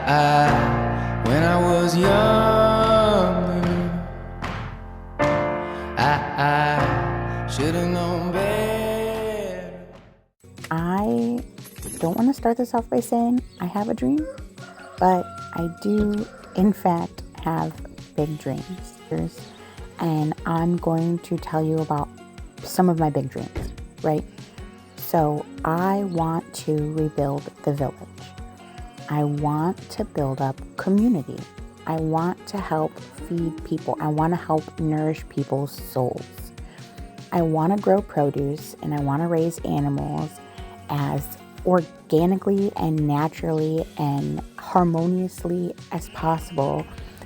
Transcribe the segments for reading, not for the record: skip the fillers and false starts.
When I was younger, I should have known better. I don't want to start this off by saying I have a dream, but I do, in fact, have big dreams. And I'm going to tell you about some of my big dreams, right? So I want to rebuild the village. I want to build up community. I want to help feed people. I want to help nourish people's souls. I want to grow produce and I want to raise animals as organically and naturally and harmoniously as possible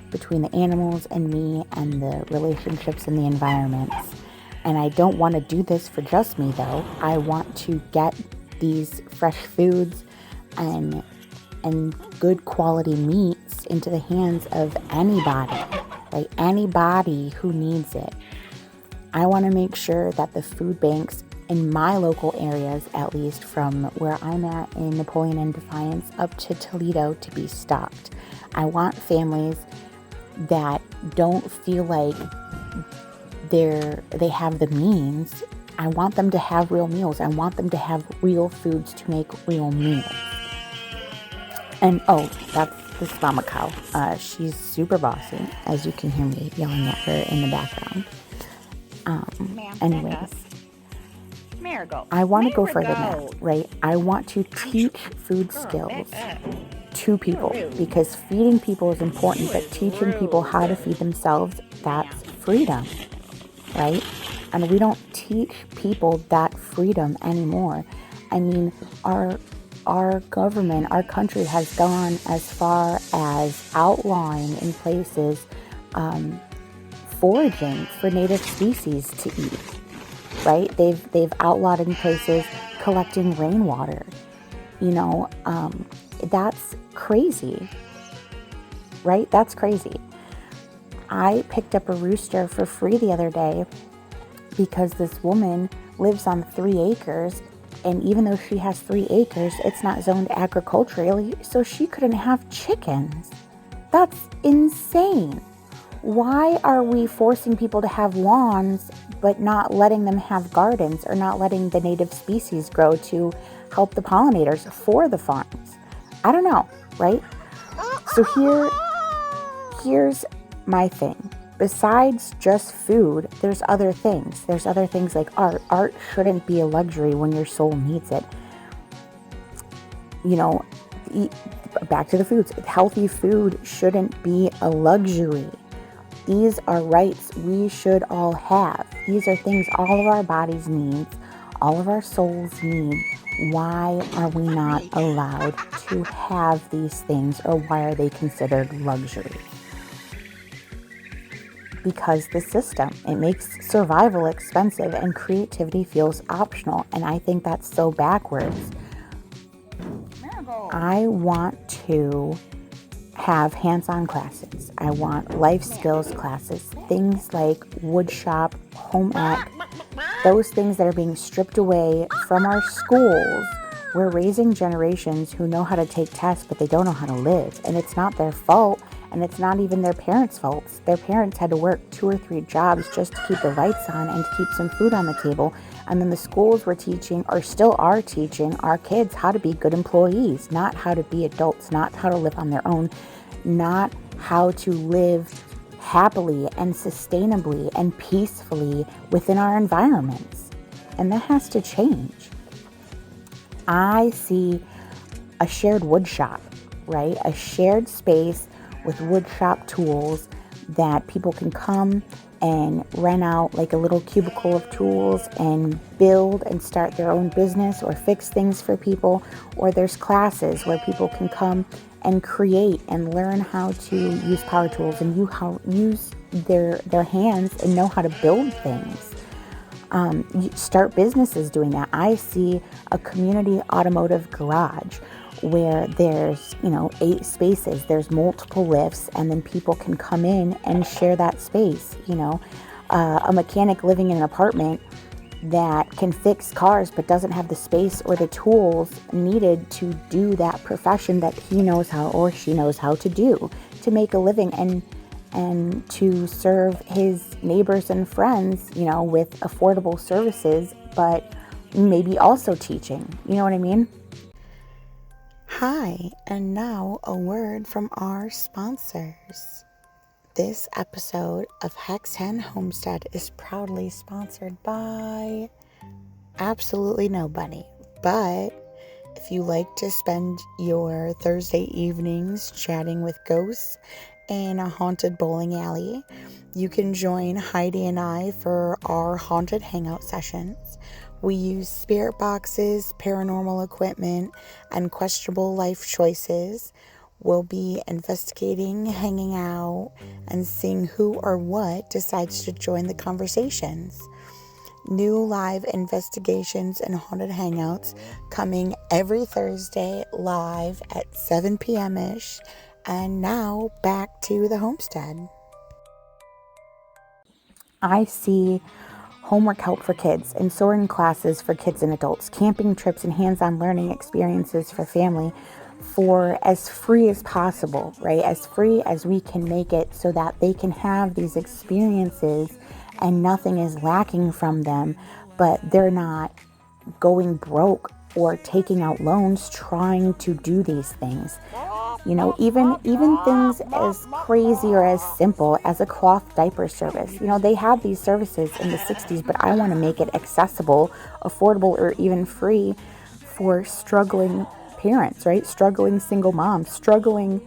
between the animals and me and the relationships and the environments. And I don't want to do this for just me though. I want to get these fresh foods and good quality meats into the hands of anybody, right? Anybody who needs it. I want to make sure that the food banks in my local areas, at least from where I'm at in Napoleon and Defiance up to Toledo, to be stocked. I want families that don't feel like they have the means. I want them to have real meals. I want them to have real foods to make real meals. And this is Mama Cow. She's super bossy, as you can hear me yelling at her in the background. Anyways, I want to go further than that, right? I want to teach food skills to people because feeding people is important, but teaching people how to feed themselves, that's freedom, right? And we don't teach people that freedom anymore. I mean, our government, our country has gone as far as outlawing in places foraging for native species to eat, right? They've outlawed in places collecting rainwater. That's crazy, right? That's crazy. I picked up a rooster for free the other day because this woman lives on 3 acres. And even though she has 3 acres, it's not zoned agriculturally, so she couldn't have chickens. That's insane. Why are we forcing people to have lawns, but not letting them have gardens or not letting the native species grow to help the pollinators for the farms? I don't know, right? So here's my thing. Besides just food, there's other things. There's other things like art. Art shouldn't be a luxury when your soul needs it. Back to the foods. Healthy food shouldn't be a luxury. These are rights we should all have. These are things all of our bodies need, all of our souls need. Why are we not allowed to have these things, or why are they considered luxury? Because the system, it makes survival expensive and creativity feels optional. And I think that's so backwards. I want to have hands-on classes. I want life skills classes, things like wood shop, home ec, those things that are being stripped away from our schools. We're raising generations who know how to take tests, but they don't know how to live. And it's not their fault. And it's not even their parents' fault. Their parents had to work 2 or 3 jobs just to keep the lights on and to keep some food on the table. And then the schools were teaching, or still are teaching, our kids how to be good employees, not how to be adults, not how to live on their own, not how to live happily and sustainably and peacefully within our environments. And that has to change. I see a shared wood shop, right? A shared space with wood shop tools that people can come and rent out, like a little cubicle of tools, and build and start their own business or fix things for people. Or there's classes where people can come and create and learn how to use power tools and use their hands and know how to build things. Start businesses doing that. I see a community automotive garage where there's 8 spaces, there's multiple lifts, and then people can come in and share that space. A mechanic living in an apartment that can fix cars but doesn't have the space or the tools needed to do that profession that he knows how or she knows how to do to make a living and to serve his neighbors and friends, with affordable services, but maybe also teaching. You know what I mean? Hi, and now a word from our sponsors. This episode of Hex Hen Homestead is proudly sponsored by absolutely nobody. But if you like to spend your Thursday evenings chatting with ghosts in a haunted bowling alley, you can join Heidi and I for our haunted hangout sessions. We use spirit boxes, paranormal equipment, and questionable life choices. We'll be investigating, hanging out, and seeing who or what decides to join the conversations. New live investigations and haunted hangouts coming every Thursday live at 7 p.m.-ish. And now back to the homestead. I see homework help for kids and soaring classes for kids and adults, camping trips and hands-on learning experiences for family for as free as possible, right? As free as we can make it so that they can have these experiences and nothing is lacking from them, but they're not going broke or taking out loans trying to do these things. Even things as crazy or as simple as a cloth diaper service. They had these services in the 60s, but I want to make it accessible, affordable, or even free for struggling parents, right? Struggling single moms, struggling,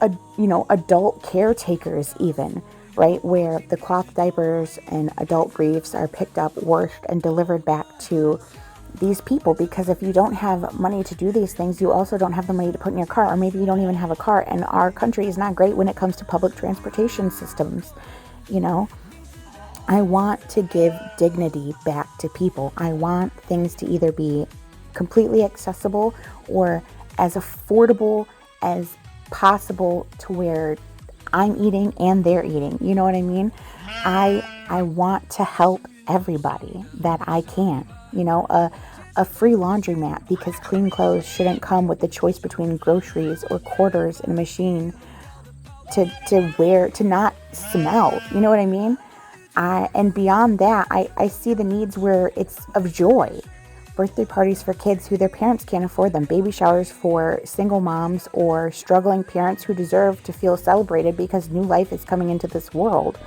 adult caretakers even, right? Where the cloth diapers and adult briefs are picked up, washed, and delivered back to these people, because if you don't have money to do these things, you also don't have the money to put in your car, or maybe you don't even have a car, and our country is not great when it comes to public transportation systems. I want to give dignity back to people. I want things to either be completely accessible or as affordable as possible to where I'm eating and they're eating. You know what I mean? I want to help everybody that I can. A free laundromat, because clean clothes shouldn't come with the choice between groceries or quarters in a machine to wear, to not smell. You know what I mean? And beyond that, I see the needs where it's of joy. Birthday parties for kids who their parents can't afford them. Baby showers for single moms or struggling parents who deserve to feel celebrated because new life is coming into this world.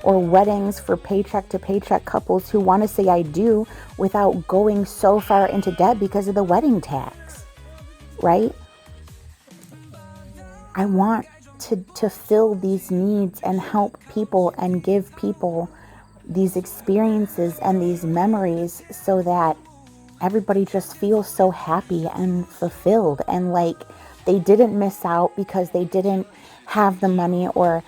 Or weddings for paycheck to paycheck couples who want to say I do without going so far into debt because of the wedding tax, right? I want to fill these needs and help people and give people these experiences and these memories so that everybody just feels so happy and fulfilled and like they didn't miss out because they didn't have the money, or,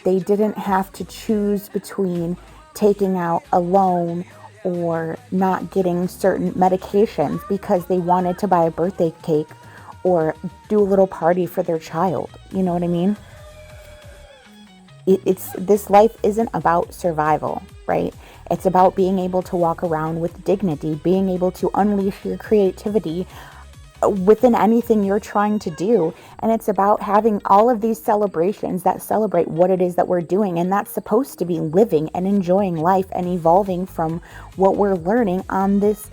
they didn't have to choose between taking out a loan or not getting certain medications because they wanted to buy a birthday cake or do a little party for their child. You know what I mean? This life isn't about survival, right? It's about being able to walk around with dignity, being able to unleash your creativity within anything you're trying to do. And it's about having all of these celebrations that celebrate what it is that we're doing. And that's supposed to be living and enjoying life and evolving from what we're learning on this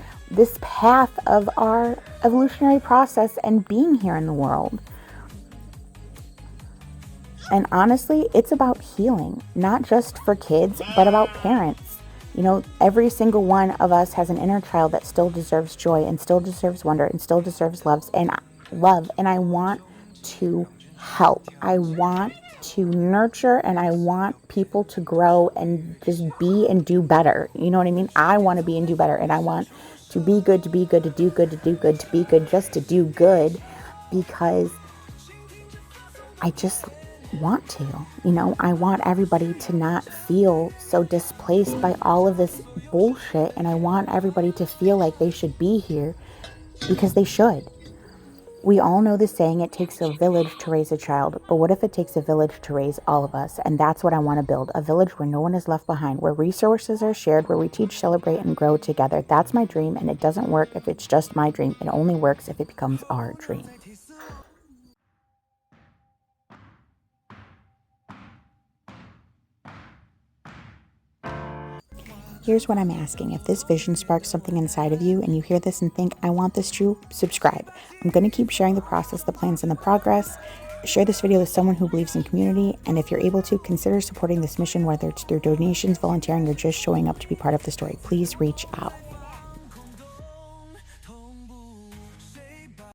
path of our evolutionary process and being here in the world. And honestly, it's about healing, not just for kids, but about parents. Every single one of us has an inner child that still deserves joy and still deserves wonder and still deserves love. And I want to help. I want to nurture, and I want people to grow and just be and do better. You know what I mean? I want to be and do better, and I want to be good, to be good, to do good, to do good, to be good, just to do good, because I just want to. I want everybody to not feel so displaced by all of this bullshit, and I want everybody to feel like they should be here because they should. We all know the saying, it takes a village to raise a child, but what if it takes a village to raise all of us? And that's what I want to build, a village where no one is left behind, where resources are shared, where we teach, celebrate, and grow together. That's my dream, and it doesn't work if it's just my dream. It only works if it becomes our dream. Here's what I'm asking. If this vision sparks something inside of you and you hear this and think, I want this too, subscribe. I'm going to keep sharing the process, the plans, and the progress. Share this video with someone who believes in community. And if you're able to, consider supporting this mission, whether it's through donations, volunteering, or just showing up to be part of the story. Please reach out.